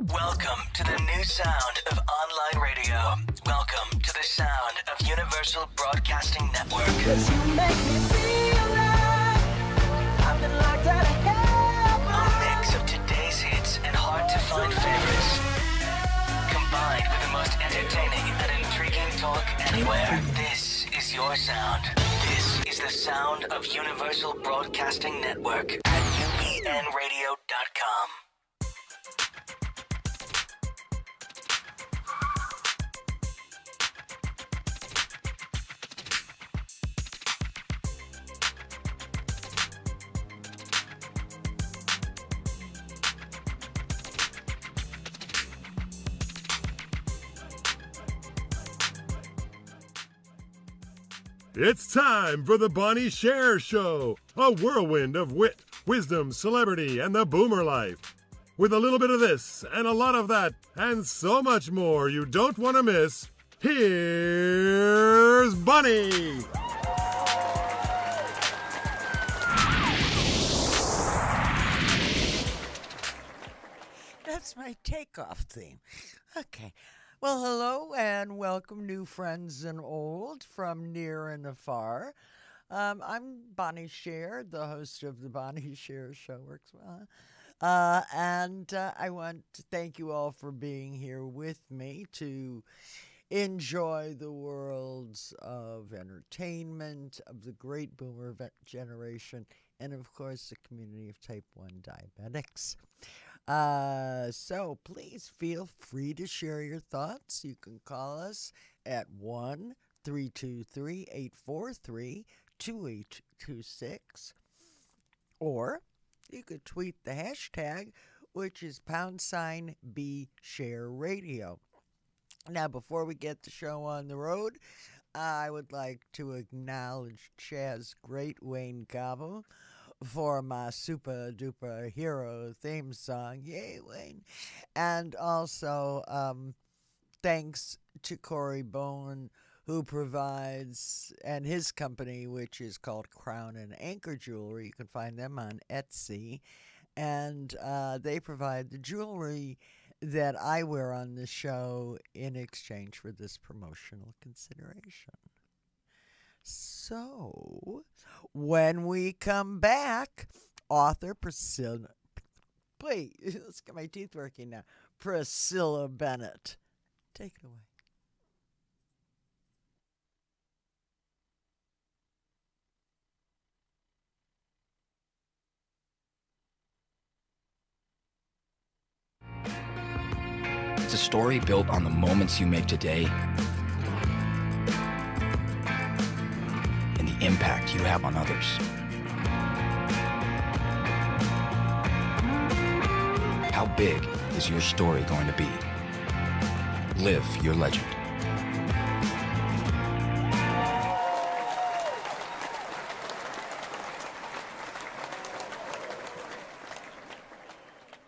Welcome to the new sound of online radio. Welcome to the sound of Universal Broadcasting Network. 'Cause you make me feel like I've been locked out of heaven. A mix of today's hits and hard-to-find favorites, combined with the most entertaining and intriguing talk anywhere. This is your sound. This is the sound of Universal Broadcasting Network at UBNradio.com. It's time for the Bonnie Sher Show, a whirlwind of wit, wisdom, celebrity, and the boomer life. With a little bit of this and a lot of that and so much more you don't want to miss, here's Bonnie. That's my takeoff theme. Okay. Well, hello and welcome, new friends and old from near and afar. I'm Bonnie Sher, the host of the Bonnie Sher Show. Works well. And I want to thank you all for being here with me to enjoy the worlds of entertainment, of the great boomer generation, and of course the community of type 1 diabetics. So please feel free to share your thoughts. You can call us at 1-323-843-2826, or you could tweet the hashtag, which is #BShareRadio. Now, before we get the show on the road, I would like to acknowledge Chaz Great Wayne Cabo for my super duper hero theme song. Yay, Wayne. And also, thanks to Corey Bowen, who provides, and his company, which is called Crown and Anchor Jewelry. You can find them on Etsy. And they provide the jewelry that I wear on the show in exchange for this promotional consideration. So, when we come back, author Priscilla, wait, let's get my teeth working now. Priscilla Bennett. Take it away. It's a story built on the moments you make today and the impact you have on others. How big is your story going to be? Live your legend.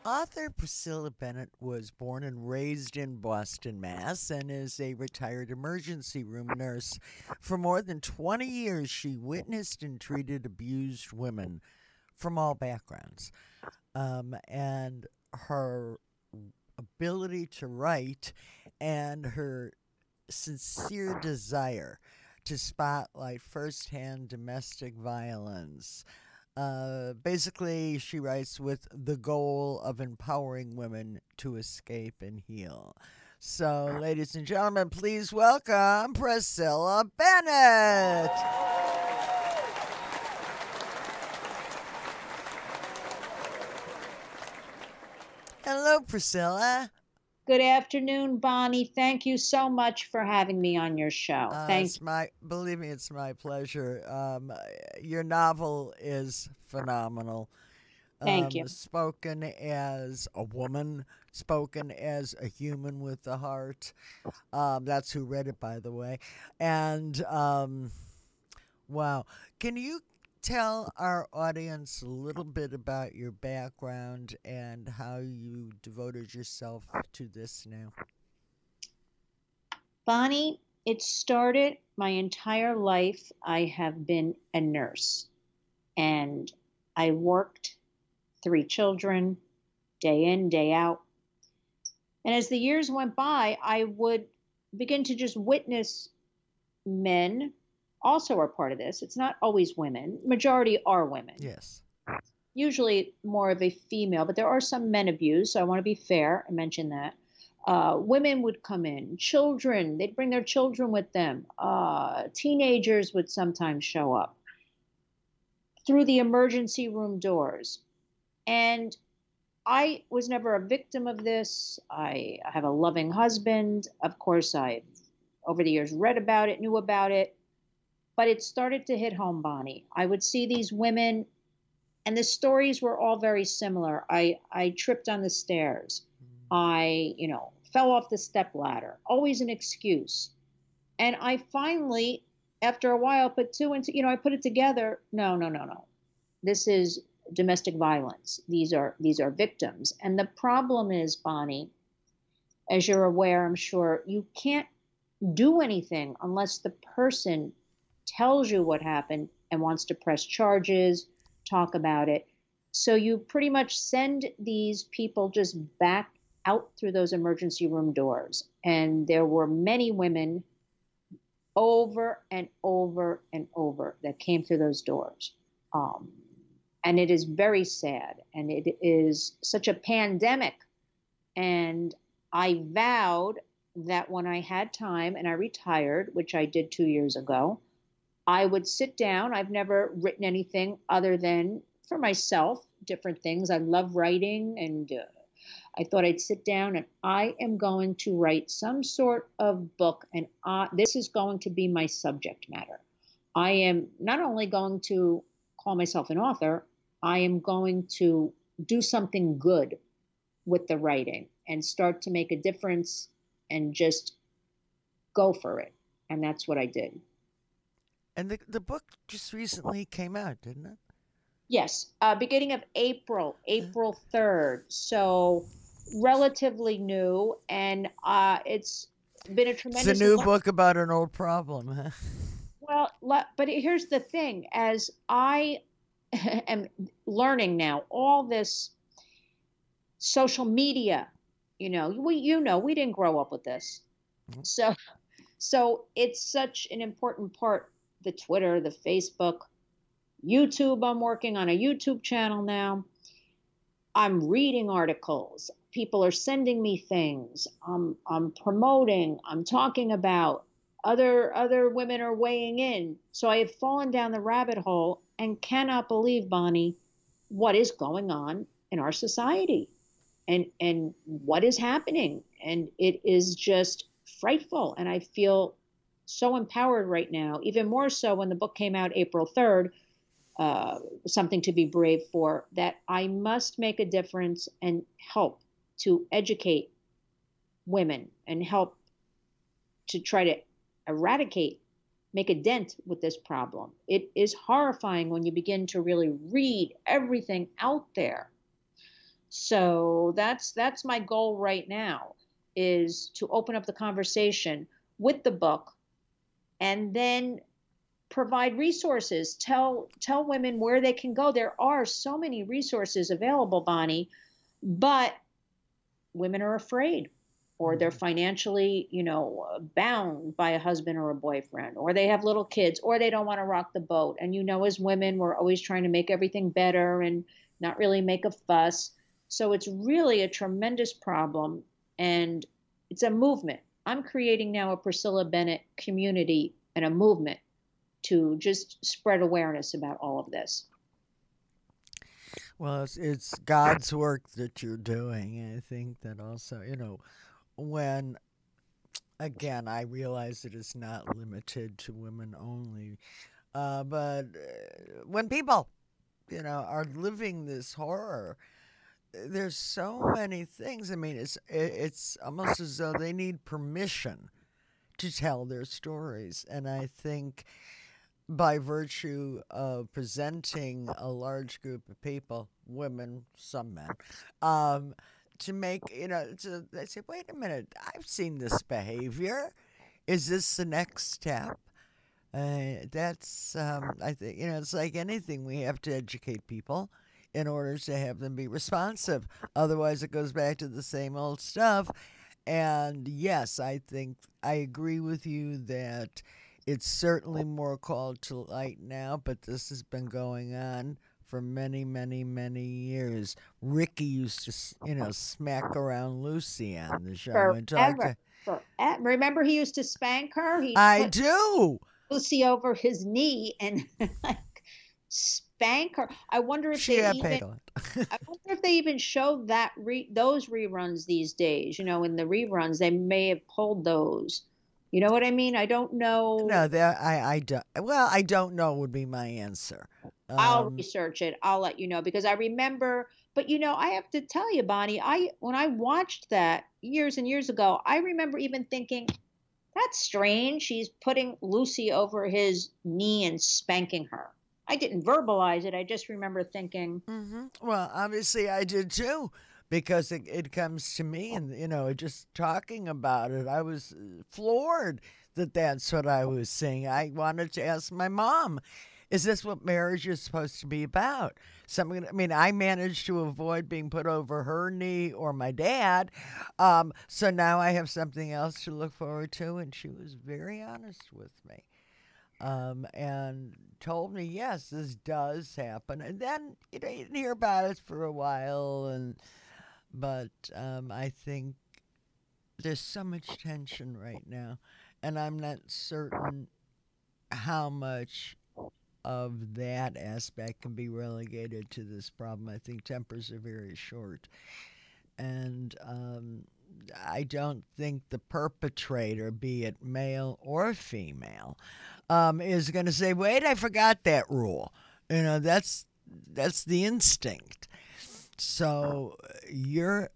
Author Priscilla Bennett was born and raised in Boston, Mass., and is a retired emergency room nurse. For more than 20 years, she witnessed and treated abused women from all backgrounds. And her ability to write and her sincere desire to spotlight firsthand domestic violence. Basically, she writes with the goal of empowering women to escape and heal. So, ladies and gentlemen, please welcome Priscilla Bennett. Hello, Priscilla. Good afternoon, Bonnie. Thank you so much for having me on your show. Believe me, it's my pleasure. Your novel is phenomenal. Thank you. Spoken as a woman, spoken as a human with a heart. That's who read it, by the way. And wow, can you tell our audience a little bit about your background and how you devoted yourself to this now? Bonnie, it started my entire life. I have been a nurse, and I worked 3 children day in, day out. And as the years went by, I would begin to just witness men also are part of this. It's not always women. Majority are women. Yes. Usually more of a female, but there are some men abused. So I want to be fair and mention that. Women would come in, children, they'd bring their children with them. Teenagers would sometimes show up through the emergency room doors. And I was never a victim of this. I have a loving husband. Of course, I've over the years read about it, knew about it, but it started to hit home, Bonnie. I would see these women, and the stories were all very similar. I tripped on the stairs. I, fell off the step ladder. Always an excuse. And I finally, after a while, put two and two, I put it together. No, no, no, no. This is domestic violence. These are victims. And the problem is, Bonnie, as you're aware, I'm sure, you can't do anything unless the person tells you what happened and wants to press charges, talk about it. So you pretty much send these people just back out through those emergency room doors. And there were many women over and over and over that came through those doors. And it is very sad. And it is such a pandemic. And I vowed that when I had time and I retired, which I did 2 years ago, I would sit down. I've never written anything other than for myself, different things. I love writing, and I thought I'd sit down and I am going to write some sort of book, and this is going to be my subject matter. I am not only going to call myself an author, I am going to do something good with the writing and start to make a difference and just go for it. And that's what I did. And the book just recently came out, didn't it? Yes, beginning of April 3rd. So relatively new, and it's been a tremendous. It's a new book about an old problem, huh? Well, but here's the thing: as I am learning now, all this social media, we didn't grow up with this, so it's such an important part. The Twitter, the Facebook, YouTube. I'm working on a YouTube channel now. I'm reading articles. People are sending me things. I'm promoting. I'm talking about. Other women are weighing in. So I have fallen down the rabbit hole and cannot believe, Bonnie, what is going on in our society and what is happening. And it is just frightful. And I feel so empowered right now, even more so when the book came out April 3rd, Something to Be Brave For, that I must make a difference and help to educate women and help to try to eradicate, make a dent with this problem. It is horrifying when you begin to really read everything out there. So that's my goal right now, is to open up the conversation with the book and then provide resources, tell women where they can go. There are so many resources available, Bonnie, but women are afraid, or they're financially, bound by a husband or a boyfriend, or they have little kids, or they don't want to rock the boat. And, as women, we're always trying to make everything better and not really make a fuss. So it's really a tremendous problem, and it's a movement. I'm creating now a Priscilla Bennett community and a movement to just spread awareness about all of this. Well, it's God's work that you're doing. I think that also, when, again, I realize it is not limited to women only, but when people, are living this horror, there's so many things. I mean, it's almost as though they need permission to tell their stories. And I think by virtue of presenting a large group of people, women, some men, to make, they say, wait a minute, I've seen this behavior. Is this the next step? That's, I think, it's like anything. We have to educate people in order to have them be responsive. Otherwise, it goes back to the same old stuff. And yes, I think I agree with you that it's certainly more called to light now, but this has been going on for many, many, many years. Ricky used to, smack around Lucy on the show and talk to. Forever. Remember, he used to spank her. I do. Lucy over his knee and like spank her. I wonder if I wonder if they even showed that those reruns these days. In the reruns, they may have pulled those. You know what I mean? I don't know. No, I don't. Well, I don't know would be my answer. I'll research it. I'll let you know because I remember. But I have to tell you, Bonnie, when I watched that years and years ago, I remember even thinking, that's strange. She's putting Lucy over his knee and spanking her. I didn't verbalize it. I just remember thinking. Mm-hmm. Well, obviously I did too, because it comes to me and, just talking about it, I was floored that that's what I was seeing. I wanted to ask my mom, is this what marriage is supposed to be about? I managed to avoid being put over her knee or my dad. So now I have something else to look forward to. And she was very honest with me and told me, yes, this does happen. And then you didn't hear about it for a while. But I think there's so much tension right now. And I'm not certain how much of that aspect can be relegated to this problem. I think tempers are very short. And I don't think the perpetrator, be it male or female, is going to say, wait, I forgot that rule. That's the instinct. So your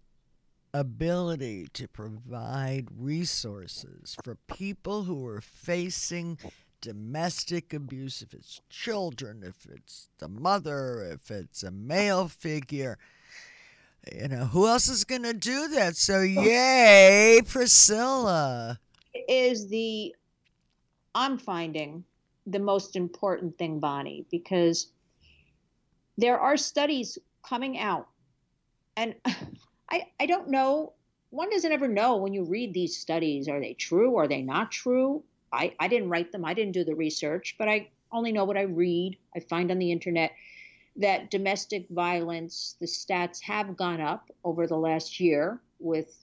ability to provide resources for people who are facing domestic abuse, if it's children, if it's the mother, if it's a male figure, who else is going to do that? So yay, Priscilla. I'm finding the most important thing, Bonnie, because there are studies coming out and I don't know, one doesn't ever know when you read these studies, are they true? Are they not true? I didn't write them. I didn't do the research, but I only know what I read. I find on the internet that domestic violence, the stats have gone up over the last year with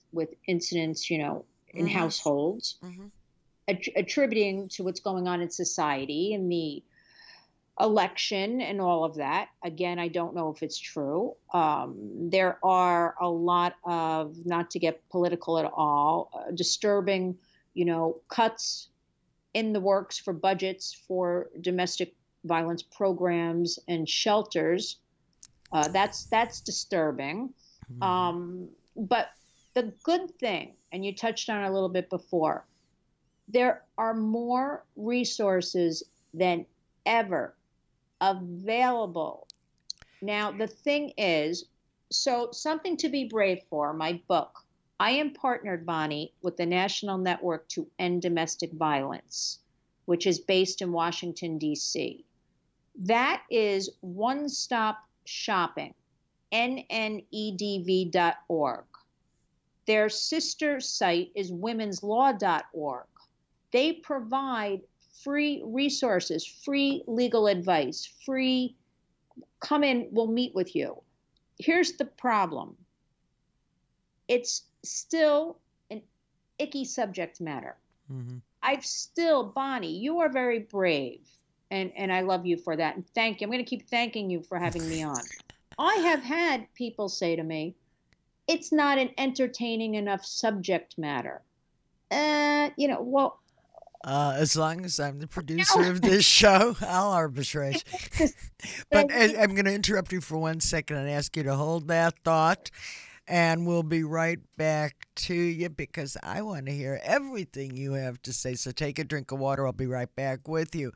incidents, in households, attributing to what's going on in society and the election and all of that. Again, I don't know if it's true. There are a lot of, not to get political at all, disturbing, cuts in the works for budgets for domestic violence programs and shelters. That's disturbing. But the good thing, and you touched on it a little bit before, there are more resources than ever available. Now, the thing is, so something to be brave for, my book. I am partnered, Bonnie, with the National Network to End Domestic Violence, which is based in Washington, D.C. That is one-stop shopping, nnedv.org. Their sister site is womenslaw.org. They provide free resources, free legal advice, free, come in, we'll meet with you. Here's the problem. It's still an icky subject matter. Bonnie, you are very brave, and I love you for that. And thank you. I'm going to keep thanking you for having me on. I have had people say to me, it's not an entertaining enough subject matter. As long as I'm the producer of this show, I'll arbitrate. But I'm going to interrupt you for 1 second and ask you to hold that thought. And we'll be right back to you because I want to hear everything you have to say. So take a drink of water. I'll be right back with you.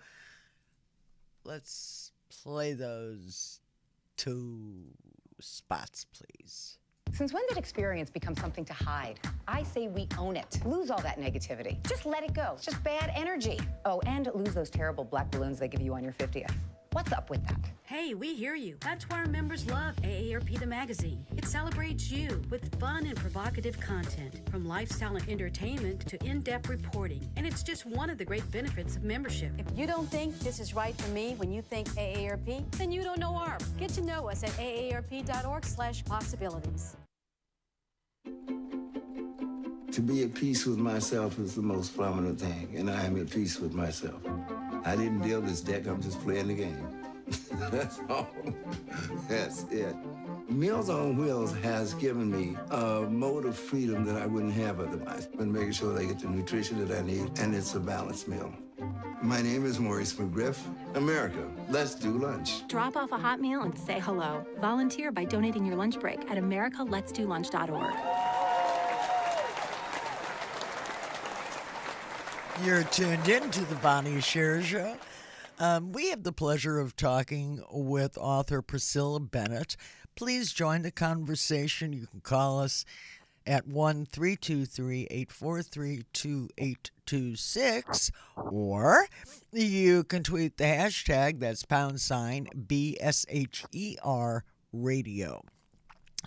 Let's play those 2 spots, please. Since when did experience become something to hide? I say we own it. Lose all that negativity. Just let it go. It's just bad energy. Oh, and lose those terrible black balloons they give you on your 50th. What's up with that? Hey, we hear you. That's why our members love AARP the magazine. It celebrates you with fun and provocative content, from lifestyle and entertainment to in-depth reporting. And it's just one of the great benefits of membership. If you don't think this is right for me when you think AARP, then you don't know ARP. Get to know us at aarp.org/possibilities. To be at peace with myself is the most prominent thing, and I am at peace with myself. I didn't deal this deck, I'm just playing the game. That's all. That's it. Meals on Wheels has given me a mode of freedom that I wouldn't have otherwise. And making sure they get the nutrition that I need, and it's a balanced meal. My name is Maurice McGriff. America, let's do lunch. Drop off a hot meal and say hello. Volunteer by donating your lunch break at americaletsdolunch.org. You're tuned in to the Bonnie Sher Show. We have the pleasure of talking with author Priscilla Bennett. Please join the conversation. You can call us at 1-323-843-2826, or you can tweet the hashtag, that's #BSHER radio.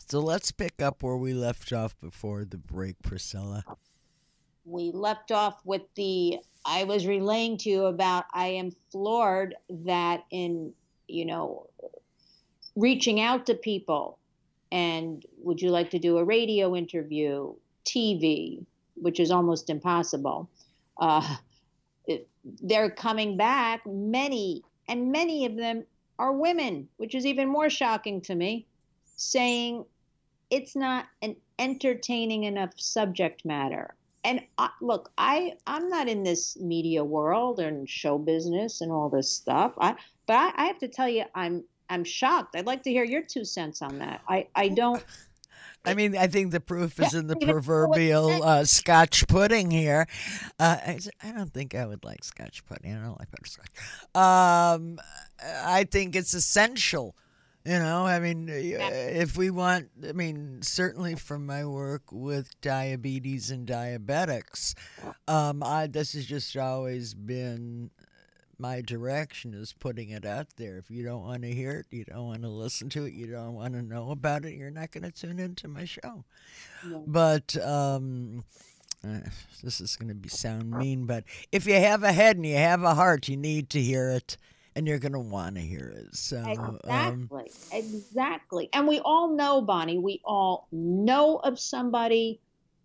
So let's pick up where we left off before the break, Priscilla. We left off with I was relaying to you about, I am floored that in, reaching out to people and would you like to do a radio interview, TV, which is almost impossible. They're coming back, many of them are women, which is even more shocking to me, saying it's not an entertaining enough subject matter. And look, I'm not in this media world and show business and all this stuff. But I have to tell you, I'm shocked. I'd like to hear your 2 cents on that. I don't. I mean, I think the proof is in the proverbial Scotch pudding here. I don't think I would like Scotch pudding. I don't like butterscotch. I think it's essential. If we want, certainly from my work with diabetes and diabetics, this has just always been my direction, is putting it out there. If you don't want to hear it, you don't want to listen to it, you don't want to know about it, you're not going to tune into my show. Yeah. But this is going to sound mean, but if you have a head and you have a heart, you need to hear it. And you're going to want to hear it. So Exactly. And we all know, Bonnie, we all know of somebody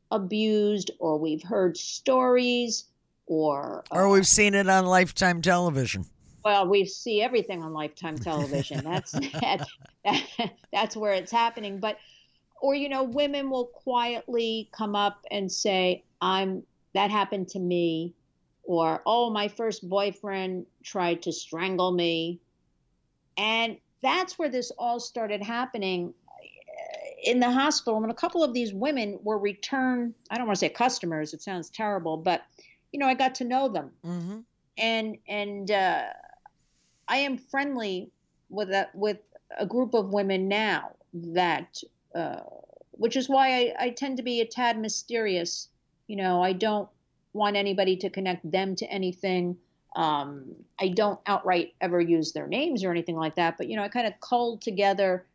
abused, or we've heard stories, or we've seen it on Lifetime television. Well, we see everything on Lifetime television. That's where it's happening. But, women will quietly come up and say, that happened to me. Or, oh, my first boyfriend tried to strangle me. And that's where this all started happening in the hospital. And a couple of these women were returned, I don't want to say customers, it sounds terrible, but, I got to know them. Mm-hmm. And I am friendly with a group of women now that, which is why I tend to be a tad mysterious. I don't want anybody to connect them to anything. I don't outright ever use their names or anything like that, but I kind of culled together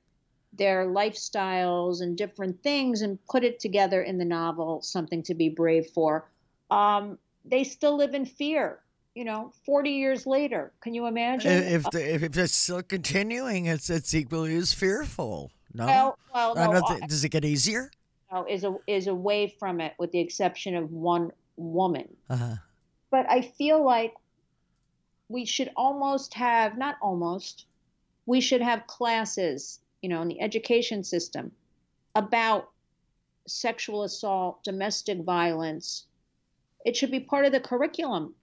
their lifestyles and different things and put it together in the novel, Something to Be Brave For. They still live in fear, 40 years later. Can you imagine? If it's still continuing, it's equally as fearful. No? Well, no. Does it get easier? No, is away from it, with the exception of one woman. Uh-huh. But I feel like we should we should have classes, in the education system about sexual assault, domestic violence. It should be part of the curriculum.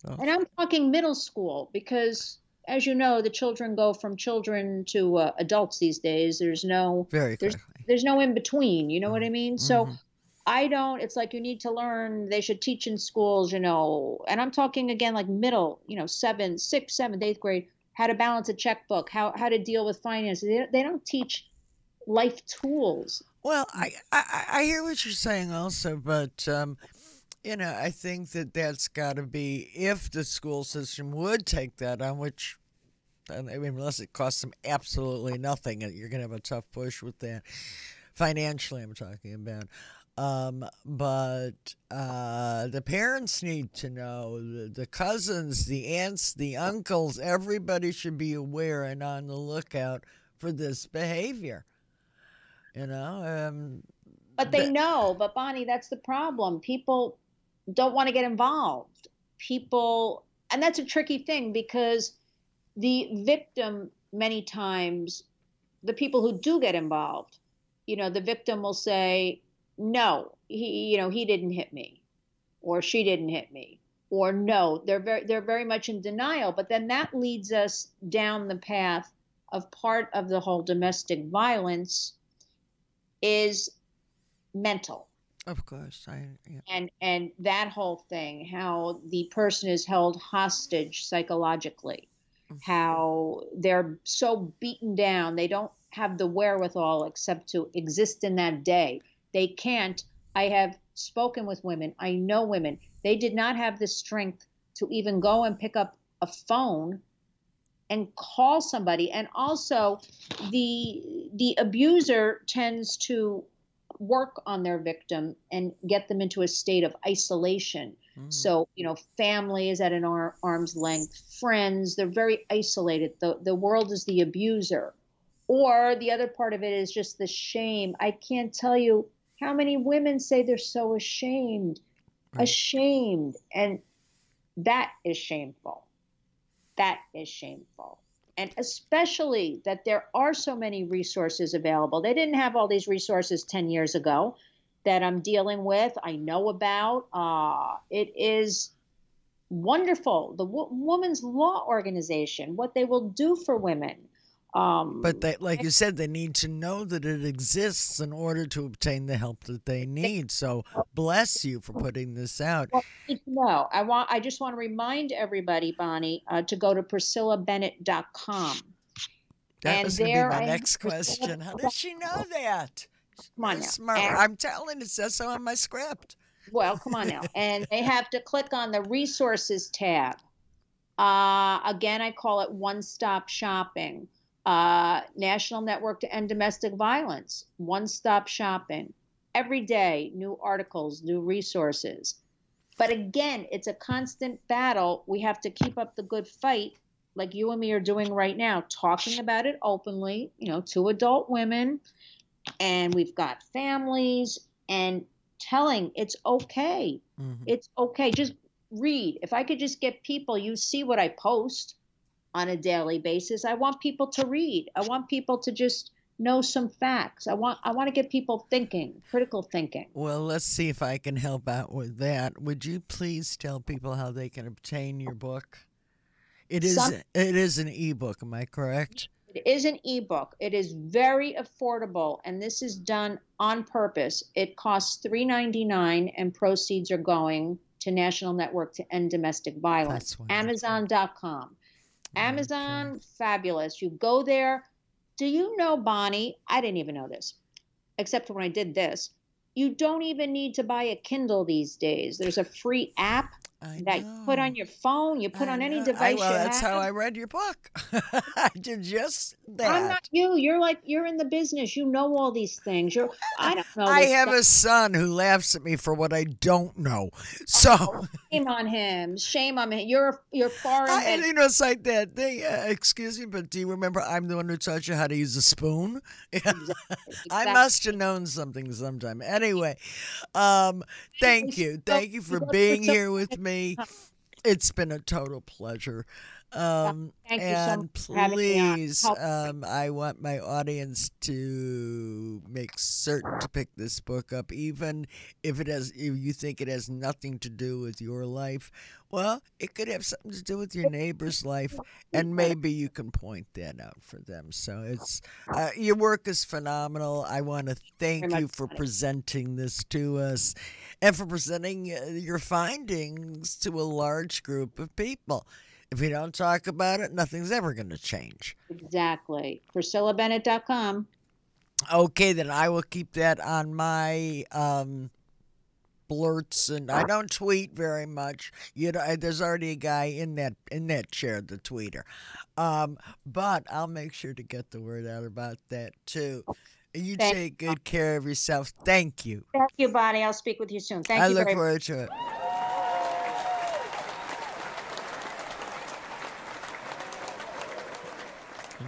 Oh. And I'm talking middle school, because as you know, the children go from children to adults these days. There's no in between. You know what I mean? Mm-hmm. So it's like you need to learn, they should teach in schools, and I'm talking again like middle, 7th, 6th, 7th, 8th grade, how to balance a checkbook, how to deal with finances. They don't teach life tools. Well, I hear what you're saying also, but, I think that's got to be, if the school system would take that on, which And, I mean, unless it costs them absolutely nothing, you're going to have a tough push with that. Financially, I'm talking about. But the parents need to know, the cousins, the aunts, the uncles, everybody should be aware and on the lookout for this behavior. You know? But they know. But Bonnie, that's the problem. People don't want to get involved. People, and that's a tricky thing because the victim, many times, the people who do get involved, you know, the victim will say, no, he didn't hit me, or she didn't hit me, or no, they're very much in denial. But then that leads us down the path of part of the whole domestic violence is mental. Of course. And that whole thing, how the person is held hostage psychologically, how they're so beaten down, they don't have the wherewithal except to exist in that day. They can't. I have spoken with women. I know women. They did not have the strength to even go and pick up a phone and call somebody. And also, the abuser tends to work on their victim and get them into a state of isolation. So, you know, family is at an arm's length, friends, they're very isolated. The world is the abuser. Or the other part of it is just the shame. I can't tell you how many women say they're so ashamed. And that is shameful. That is shameful. And especially that there are so many resources available. They didn't have all these resources 10 years ago that I'm dealing with, I know about. It is wonderful. The Women's Law Organization, what they will do for women. But they, like you said, they need to know that it exists in order to obtain the help that they need. So bless you for putting this out. Well, I just want to remind everybody, Bonnie, to go to PriscillaBennett.com. That was going to be my next question. How does she know that? Come on now. Smart. I'm telling, it says so on my script. Well, come on now. And they have to click on the resources tab. Again, I call it one-stop shopping. National Network to End Domestic Violence, one-stop shopping. Every day, new articles, new resources. But again, it's a constant battle. We have to keep up the good fight, like you and me are doing right now, talking about it openly, you know, to adult women. And we've got families and telling it's okay. It's okay. Just read. If I could just get people, you see what I post on a daily basis. I want people to read. I want people to just know some facts. I want to get people thinking, critical thinking. Well, let's see if I can help out with that. Would you please tell people how they can obtain your book? It is an ebook, am I correct? It is an ebook. It is very affordable, and this is done on purpose. It costs $3.99, and proceeds are going to National Network to End Domestic Violence. Amazon.com. Amazon, fabulous. You go there. Do you know, Bonnie, I didn't even know this, except for when I did this. You don't even need to buy a Kindle these days. There's a free app that you put on your phone. You put on any device you have. That's how I read your book. I did just that. I'm not you. You're in the business. You know all these things. I don't know. I have a son who laughs at me for what I don't know. So shame on him. Shame on him. You're far ahead. You know, it's like that thing. Excuse me, but do you remember I'm the one who taught you how to use a spoon? Exactly. I must have known something sometime. Anyway, thank you. Thank you for being here with me. It's been a total pleasure. Thank you so much for having me on. I want my audience to make certain to pick this book up, even if you think it has nothing to do with your life. Well, it could have something to do with your neighbor's life, and maybe you can point that out for them. So it's your work is phenomenal. I want to thank you for presenting this to us and for presenting your findings to a large group of people. If you don't talk about it, nothing's ever going to change. Exactly. PriscillaBennett.com. Okay, then I will keep that on my blurts, and I don't tweet very much. You know, there's already a guy in that chair, the tweeter. But I'll make sure to get the word out about that too. You take good care of yourself. Thank you. Thank you, Bonnie. I'll speak with you soon. Thank you. I look forward to it.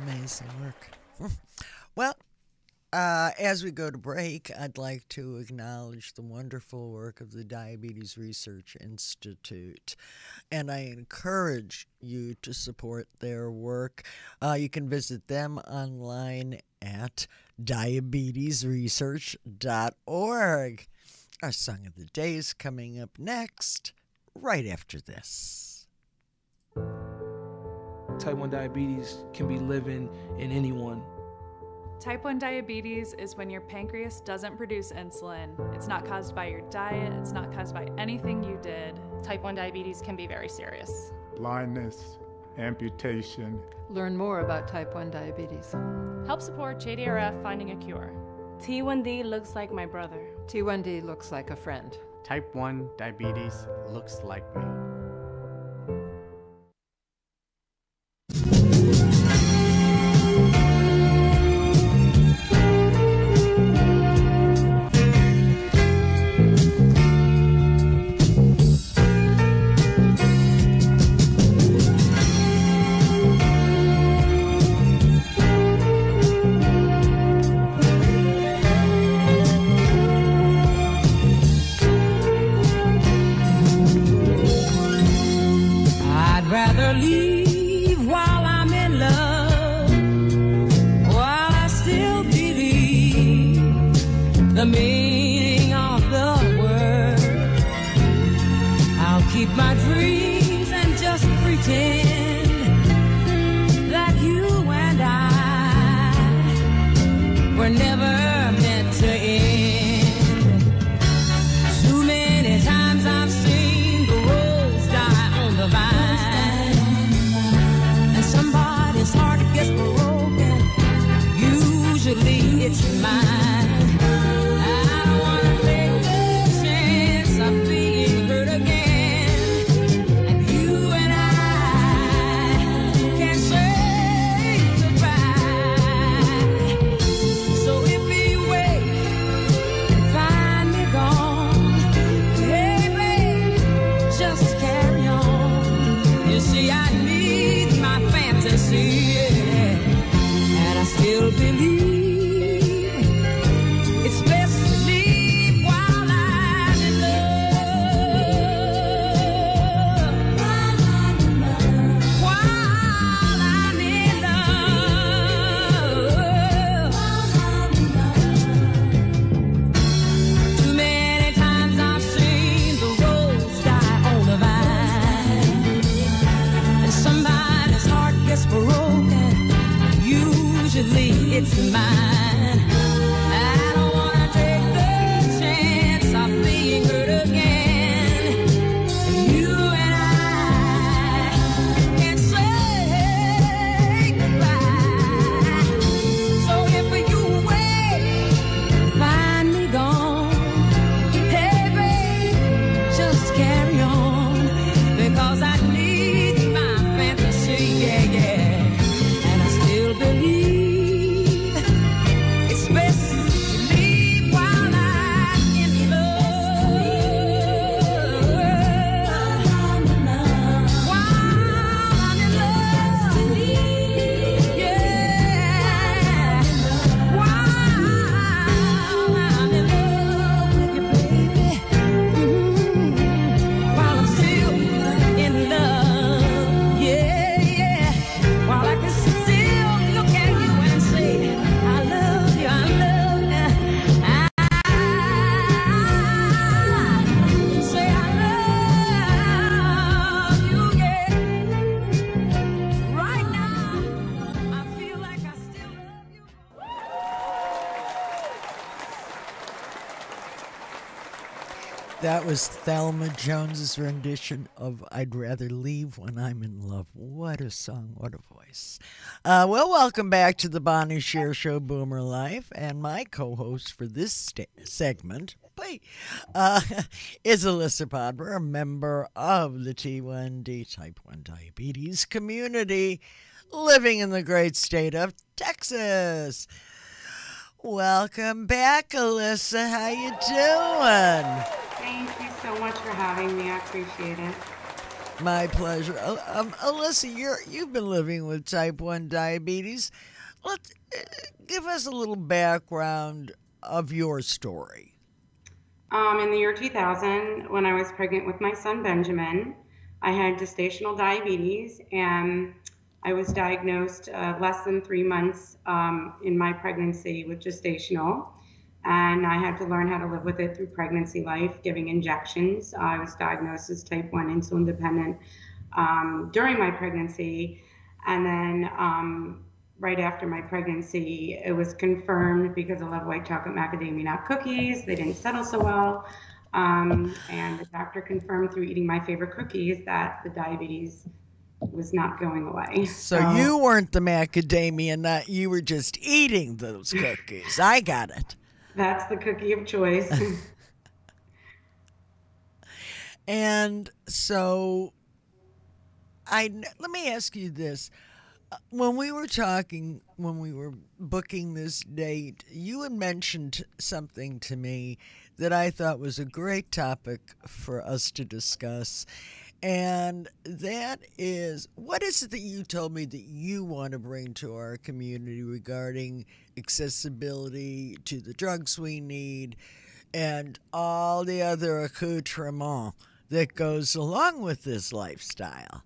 Amazing work. Well, as we go to break, I'd like to acknowledge the wonderful work of the Diabetes Research Institute, and I encourage you to support their work. You can visit them online at diabetesresearch.org. Our song of the day is coming up next, right after this. Type 1 diabetes can be living in anyone. Type 1 diabetes is when your pancreas doesn't produce insulin. It's not caused by your diet. It's not caused by anything you did. Type 1 diabetes can be very serious. Blindness, amputation. Learn more about type 1 diabetes. Help support JDRF finding a cure. T1D looks like my brother. T1D looks like a friend. Type 1 diabetes looks like me. That was Thelma Jones's rendition of I'd Rather Leave When I'm in Love. What a song, what a voice. Well, welcome back to the Bonnie Sher Show, Boomer Life. And my co-host for this segment is Alissa Podber, a member of the T1D Type 1 Diabetes community, living in the great state of Texas. Welcome back, Alissa. How you doing? Thank you so much for having me. I appreciate it. My pleasure. Alissa, you've been living with type 1 diabetes. Give us a little background of your story. In the year 2000, when I was pregnant with my son Benjamin, I had gestational diabetes, and I was diagnosed less than 3 months in my pregnancy with gestational, and I had to learn how to live with it through pregnancy life, giving injections. I was diagnosed as type 1 insulin dependent during my pregnancy, and then right after my pregnancy, it was confirmed because I love white chocolate macadamia nut cookies. They didn't settle so well. And the doctor confirmed through eating my favorite cookies that the diabetes was not going away. So you weren't the macadamia nut, you were just eating those cookies. I got it. That's the cookie of choice. And so let me ask you this. When we were booking this date, you had mentioned something to me that I thought was a great topic for us to discuss. And that is, what is it that you told me that you want to bring to our community regarding accessibility to the drugs we need and all the other accoutrement that goes along with this lifestyle?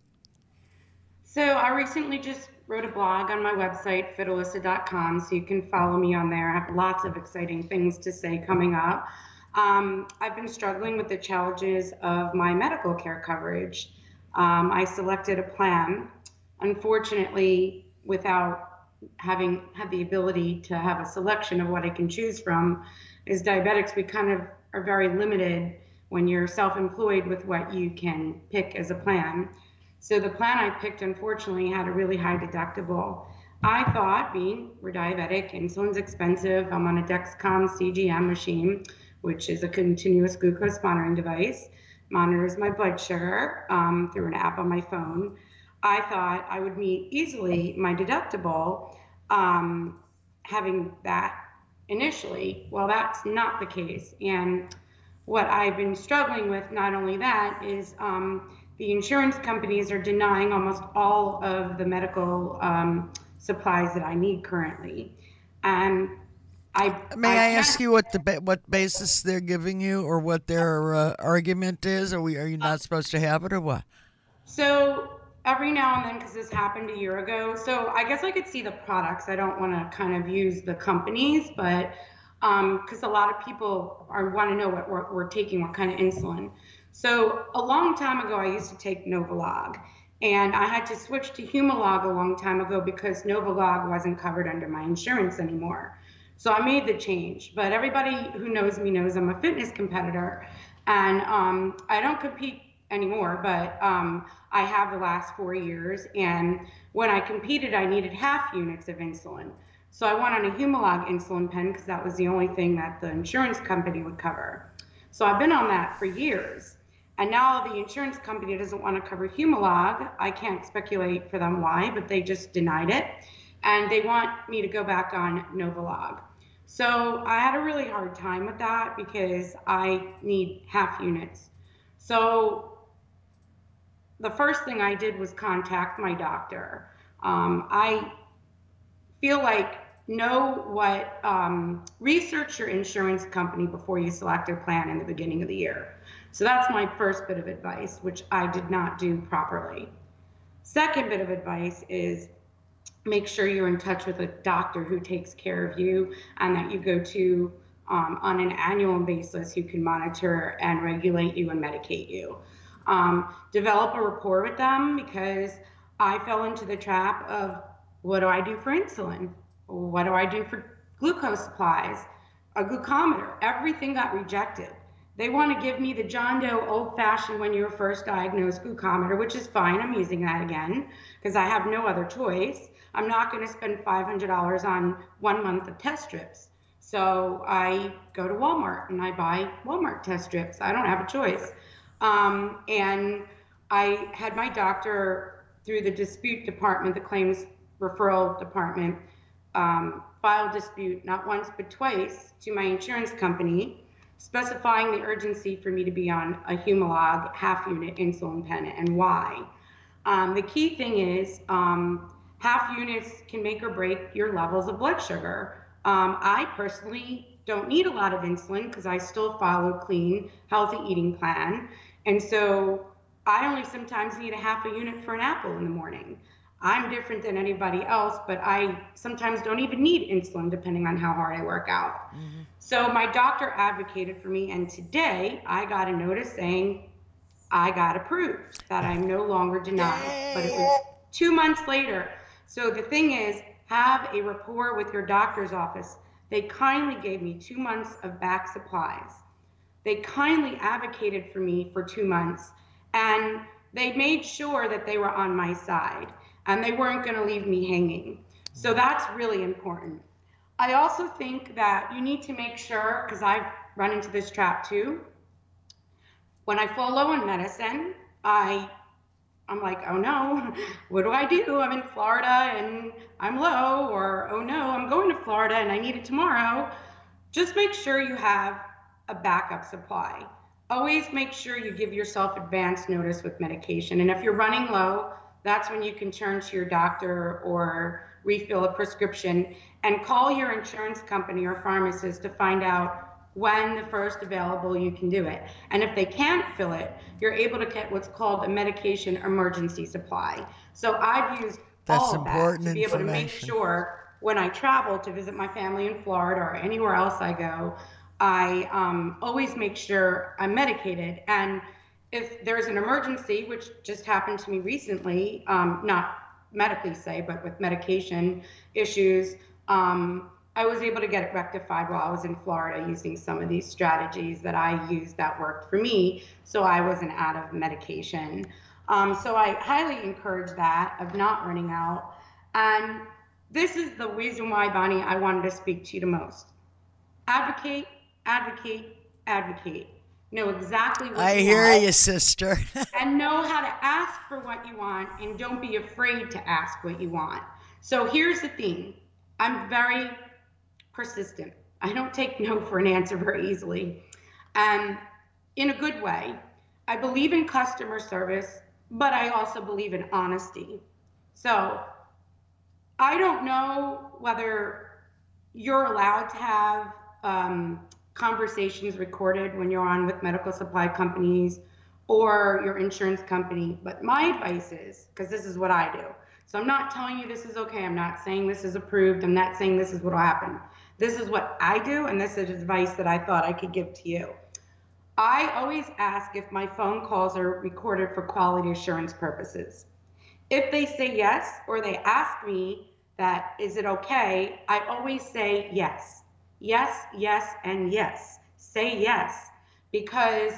So I recently just wrote a blog on my website, fitalissa.com, so you can follow me on there. I have lots of exciting things to say coming up. I've been struggling with the challenges of my medical care coverage. I selected a plan, unfortunately, without having had the ability to have a selection of what I can choose from. As diabetics, we kind of are very limited when you're self-employed with what you can pick as a plan. So the plan I picked, unfortunately, had a really high deductible. I thought, we're diabetic, insulin's expensive, I'm on a Dexcom CGM machine, which is a continuous glucose monitoring device, monitors my blood sugar through an app on my phone. I thought I would meet easily my deductible having that initially. Well, that's not the case. And what I've been struggling with, not only that, is the insurance companies are denying almost all of the medical supplies that I need currently. And May I ask you what basis they're giving you, or what their argument is? Are you not supposed to have it, or what? So every now and then, because this happened a year ago, so I guess I could see the products. I don't want to kind of use the companies, but because a lot of people want to know what we're taking, what kind of insulin. So a long time ago, I used to take Novolog, and I had to switch to Humalog a long time ago because Novolog wasn't covered under my insurance anymore. So I made the change, but everybody who knows me knows I'm a fitness competitor, and I don't compete anymore, but I have the last 4 years, and when I competed, I needed half units of insulin. So I went on a Humalog insulin pen because that was the only thing that the insurance company would cover. So I've been on that for years. And now the insurance company doesn't want to cover Humalog. I can't speculate for them why, but they just denied it. And they want me to go back on Novolog. So I had a really hard time with that because I need half units. So the first thing I did was contact my doctor. I feel like research your insurance company before you select your plan in the beginning of the year. So that's my first bit of advice, which I did not do properly. Second bit of advice is make sure you're in touch with a doctor who takes care of you and that you go to on an annual basis who can monitor and regulate you and medicate you. Develop a rapport with them, because I fell into the trap of, what do I do for insulin? What do I do for glucose supplies? A glucometer, everything got rejected. They want to give me the John Doe old-fashioned when you were first diagnosed glucometer, which is fine. I'm using that again because I have no other choice. I'm not going to spend $500 on 1 month of test strips. So I go to Walmart and I buy Walmart test strips. I don't have a choice. And I had my doctor, through the dispute department, the claims referral department, file dispute not once but twice to my insurance company, specifying the urgency for me to be on a Humalog half-unit insulin pen and why. The key thing is half units can make or break your levels of blood sugar. I personally don't need a lot of insulin because I still follow clean, healthy eating plan. And so I only sometimes need a half a unit for an apple in the morning. I'm different than anybody else, but I sometimes don't even need insulin depending on how hard I work out. Mm-hmm. So my doctor advocated for me, and today I got a notice saying I got approved, that I'm no longer denied. But it was 2 months later. So the thing is, have a rapport with your doctor's office. They kindly gave me 2 months of back supplies. They kindly advocated for me for 2 months, and they made sure that they were on my side and they weren't going to leave me hanging. So that's really important. I also think that you need to make sure, because I've run into this trap too, when I fall low on medicine, I'm like, oh no, what do I do? I'm in Florida and I'm low, or oh no, I'm going to Florida and I need it tomorrow. Just make sure you have a backup supply. Always make sure you give yourself advance notice with medication. And if you're running low, that's when you can turn to your doctor or refill a prescription and call your insurance company or pharmacist to find out when the first available you can do it. And if they can't fill it, you're able to get what's called a medication emergency supply. So I've used all of that to be able to make sure when I travel to visit my family in Florida or anywhere else I go, I always make sure I'm medicated. And if there's an emergency, which just happened to me recently, not medically say, but with medication issues, I was able to get it rectified while I was in Florida using some of these strategies that I used that worked for me, so I wasn't out of medication. So I highly encourage that, of not running out. And this is the reason why, Bonnie, I wanted to speak to you the most. Advocate, advocate, advocate. Know exactly what you want. I hear you, sister. And know how to ask for what you want, and don't be afraid to ask what you want. So here's the thing. I'm very persistent. I don't take no for an answer very easily. And in a good way. I believe in customer service, but I also believe in honesty. So I don't know whether you're allowed to have conversations recorded when you're on with medical supply companies or your insurance company, but my advice is, because this is what I do. So I'm not telling you this is okay. I'm not saying this is approved. I'm not saying this is what will happen. This is what I do, and this is advice that I thought I could give to you. I always ask if my phone calls are recorded for quality assurance purposes. If they say yes, or they ask me that, is it okay? I always say yes. Yes, yes, and yes. Say yes, because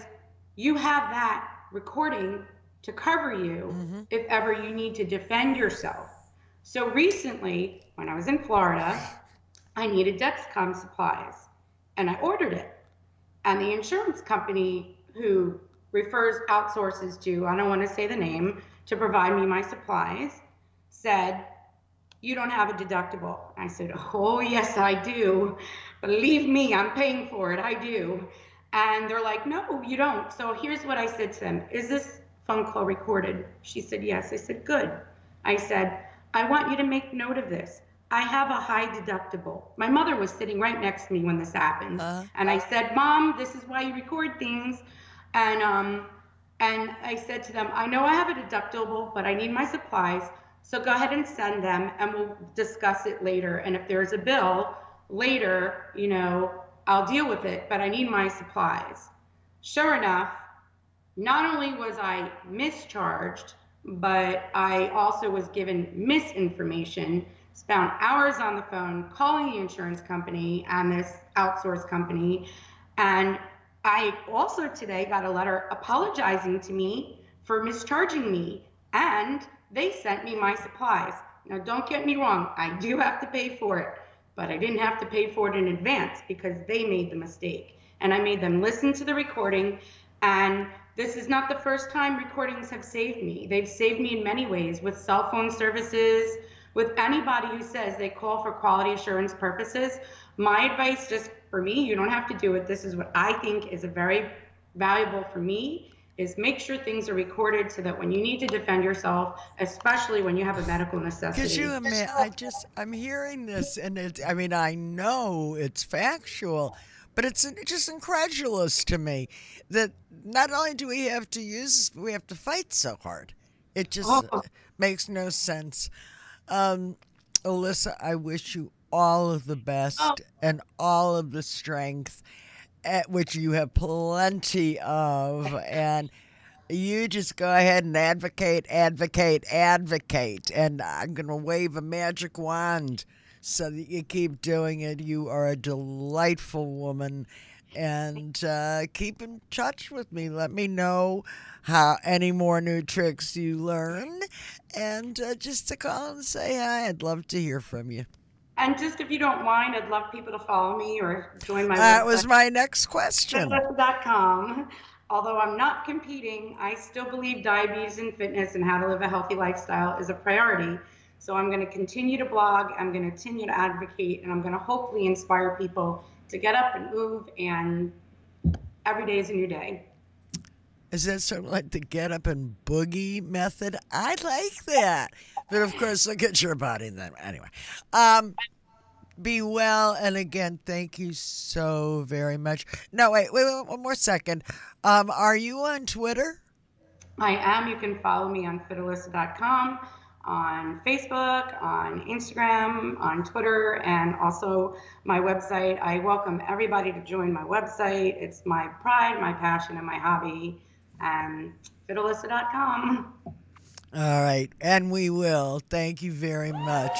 you have that recording to cover you if ever you need to defend yourself. So recently, when I was in Florida, I needed Dexcom supplies, and I ordered it. And the insurance company who outsources to, I don't want to say the name, to provide me my supplies, said, you don't have a deductible. I said, oh, yes, I do. Believe me, I'm paying for it. I do. And they're like, no, you don't. So here's what I said to them. Is this phone call recorded? She said, yes. I said, good. I said, I want you to make note of this. I have a high deductible. My mother was sitting right next to me when this happened. And I said, Mom, this is why you record things. And I said to them, I know I have a deductible, but I need my supplies. So go ahead and send them, and we'll discuss it later. And if there's a bill later, you know, I'll deal with it, but I need my supplies. Sure enough, not only was I mischarged, but I also was given misinformation, spent hours on the phone calling the insurance company and this outsource company. And I also today got a letter apologizing to me for mischarging me, and they sent me my supplies. Now, don't get me wrong, I do have to pay for it, but I didn't have to pay for it in advance because they made the mistake. And I made them listen to the recording. And this is not the first time recordings have saved me. They've saved me in many ways with cell phone services, with anybody who says they call for quality assurance purposes. My advice, just for me, you don't have to do it. This is what I think is a very valuable for me, is make sure things are recorded so that when you need to defend yourself, especially when you have a medical necessity. Could you admit, I'm hearing this, and I know it's factual, but it's just incredulous to me that not only do we have to use, we have to fight so hard. It just makes no sense. Alissa, I wish you all of the best and all of the strength, at which you have plenty of, and you just go ahead and advocate, and I'm going to wave a magic wand so that you keep doing it. You are a delightful woman, and keep in touch with me. Let me know how any more new tricks you learn, and just to call and say hi. I'd love to hear from you. And just if you don't mind, I'd love people to follow me or join my website. That was my next question. Alissa.com. Although I'm not competing, I still believe diabetes and fitness and how to live a healthy lifestyle is a priority. So I'm going to continue to blog, I'm going to continue to advocate, and I'm going to hopefully inspire people to get up and move, and every day is a new day. Is that sort of like the get up and boogie method? I like that. But of course, look at your body then. Anyway, be well. And again, thank you so very much. No, wait, one more second. Are you on Twitter? I am. You can follow me on fitalissa.com, on Facebook, on Instagram, on Twitter, and also my website. I welcome everybody to join my website. It's my pride, my passion, and my hobby. And fitalissa.com. All right, and we will. Thank you very much.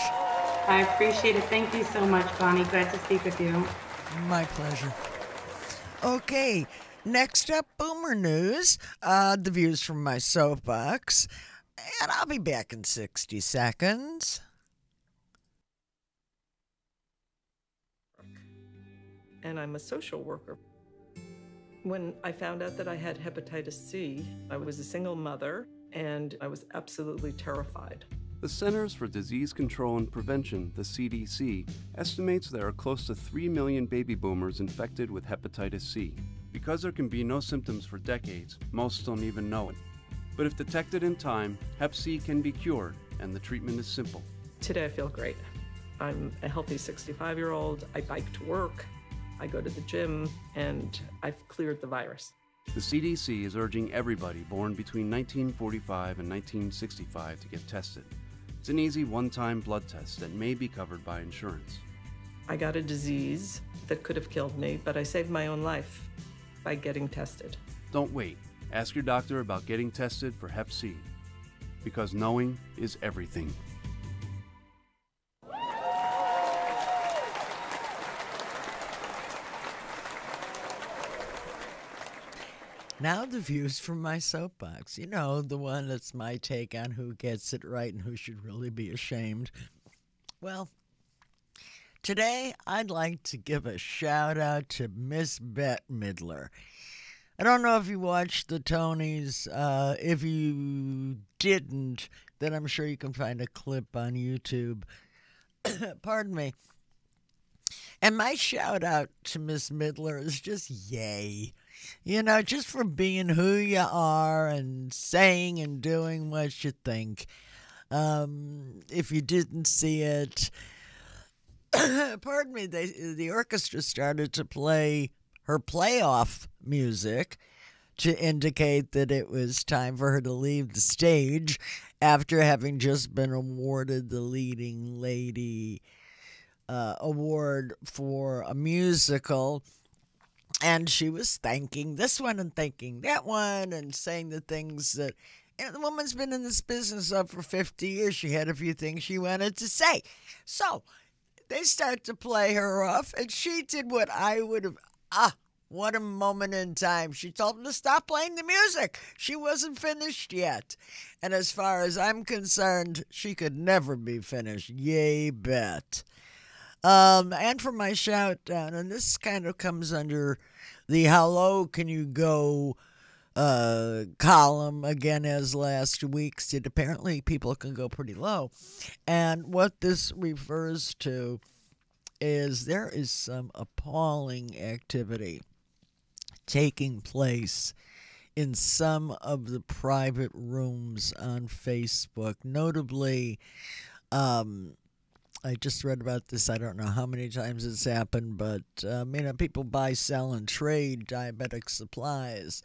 I appreciate it. Thank you so much, Bonnie. Glad to speak with you. My pleasure. Okay, next up, Boomer News. The views from my soapbox. And I'll be back in 60 seconds. And I'm a social worker. When I found out that I had hepatitis C, I was a single mother, and I was absolutely terrified. The Centers for Disease Control and Prevention, the CDC, estimates there are close to 3 million baby boomers infected with hepatitis C. Because there can be no symptoms for decades, most don't even know it. But if detected in time, Hep C can be cured, and the treatment is simple. Today I feel great. I'm a healthy 65-year-old. I bike to work. I go to the gym, and I've cleared the virus. The CDC is urging everybody born between 1945 and 1965 to get tested. It's an easy one-time blood test that may be covered by insurance. I got a disease that could have killed me, but I saved my own life by getting tested. Don't wait. Ask your doctor about getting tested for Hep C, because knowing is everything. Now the views from my soapbox. You know, the one that's my take on who gets it right and who should really be ashamed. Well, today I'd like to give a shout out to Miss Bette Midler. I don't know if you watched the Tonys. If you didn't, then I'm sure you can find a clip on YouTube. Pardon me. And my shout out to Miss Midler is just yay. You know, just for being who you are and saying and doing what you think. If you didn't see it, pardon me, the orchestra started to play her playoff music to indicate that it was time for her to leave the stage after having just been awarded the leading lady award for a musical. And she was thanking this one and thanking that one and saying the things that, you know, the woman's been in this business for 50 years. She had a few things she wanted to say. So they start to play her off, and she did what I would have, what a moment in time. She told them to stop playing the music. She wasn't finished yet. And as far as I'm concerned, she could never be finished. Yay, bet. And for my shout down, and this kind of comes under the how low can you go column again as last week's did. Apparently people can go pretty low. And what this refers to is there is some appalling activity taking place in some of the private rooms on Facebook. Notably, I just read about this. I don't know how many times it's happened, but people buy, sell, and trade diabetic supplies,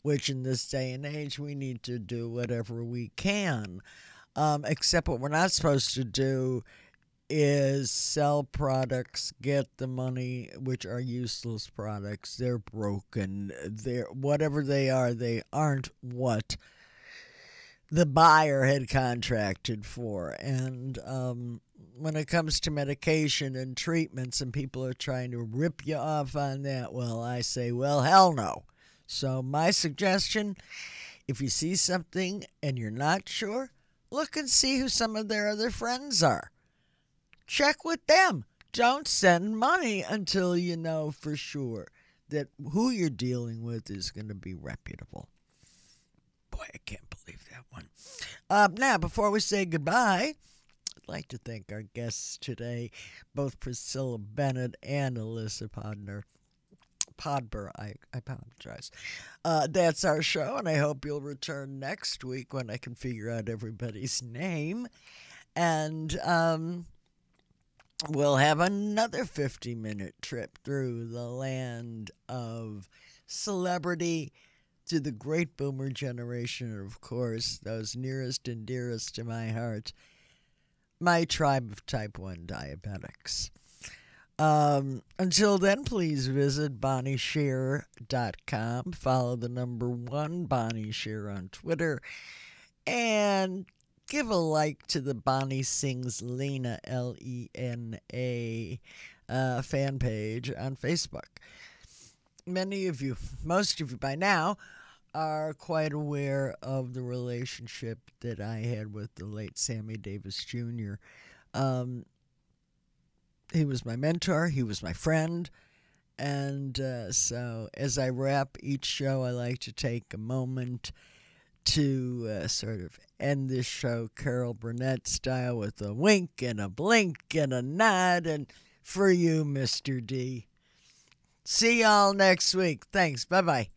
which in this day and age we need to do whatever we can. Except what we're not supposed to do is sell products, get the money, which are useless products. They're broken. They're whatever they aren't what the buyer had contracted for. And when it comes to medication and treatments and people are trying to rip you off on that, well, I say, well, hell no. So my suggestion, if you see something and you're not sure, look and see who some of their other friends are. Check with them. Don't send money until you know for sure that who you're dealing with is going to be reputable. Boy, I can't believe that one. Now, before we say goodbye, I'd like to thank our guests today, both Priscilla Bennett and Alissa Podber. I apologize. That's our show, and I hope you'll return next week when I can figure out everybody's name. And we'll have another 50-minute trip through the land of celebrity to the great boomer generation, and of course, those nearest and dearest to my heart, my tribe of type 1 diabetics. Until then, please visit BonnieSher.com. Follow the number 1 Bonnie Sher on Twitter. And give a like to the Bonnie Sings Lena, Lena, fan page on Facebook. Many of you, most of you by now, are quite aware of the relationship that I had with the late Sammy Davis Jr. He was my mentor. He was my friend. And so as I wrap each show, I like to take a moment to sort of end this show Carol Burnett style with a wink and a blink and a nod. And for you, Mr. D. See y'all next week. Thanks. Bye-bye.